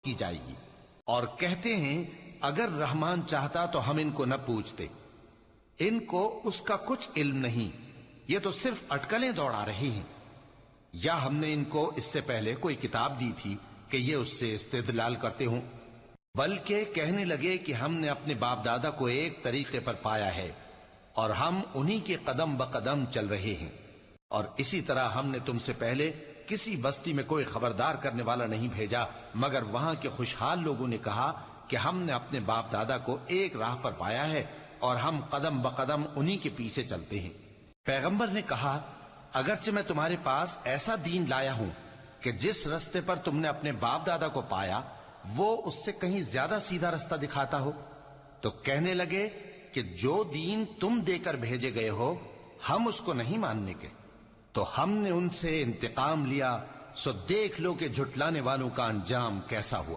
کی جائے گی، اور کہتے ہیں اگر رحمان چاہتا تو ہم ان کو نہ پوچھتے، ان کو اس کا کچھ علم نہیں، یہ تو صرف اٹکلیں دوڑا رہے ہیں۔ یا ہم نے ان کو اس سے پہلے کوئی کتاب دی تھی کہ یہ اس سے استدلال کرتے ہوں؟ بلکہ کہنے لگے کہ ہم نے اپنے باپ دادا کو ایک طریقے پر پایا ہے اور ہم انہی کے قدم بقدم چل رہے ہیں، اور اسی طرح ہم نے تم سے پہلے کسی بستی میں کوئی خبردار کرنے والا نہیں بھیجا مگر وہاں کے خوشحال لوگوں نے کہا کہ ہم نے اپنے باپ دادا کو ایک راہ پر پایا ہے اور ہم قدم بقدم انہی کے پیچھے چلتے ہیں۔ پیغمبر نے کہا اگرچہ میں تمہارے پاس ایسا دین لایا ہوں کہ جس رستے پر تم نے اپنے باپ دادا کو پایا وہ اس سے کہیں زیادہ سیدھا رستہ دکھاتا ہو، تو کہنے لگے کہ جو دین تم دے کر بھیجے گئے ہو ہم اس کو نہیں ماننے کے، تو ہم نے ان سے انتقام لیا، سو دیکھ لو کہ جھٹلانے والوں کا انجام کیسا ہوا۔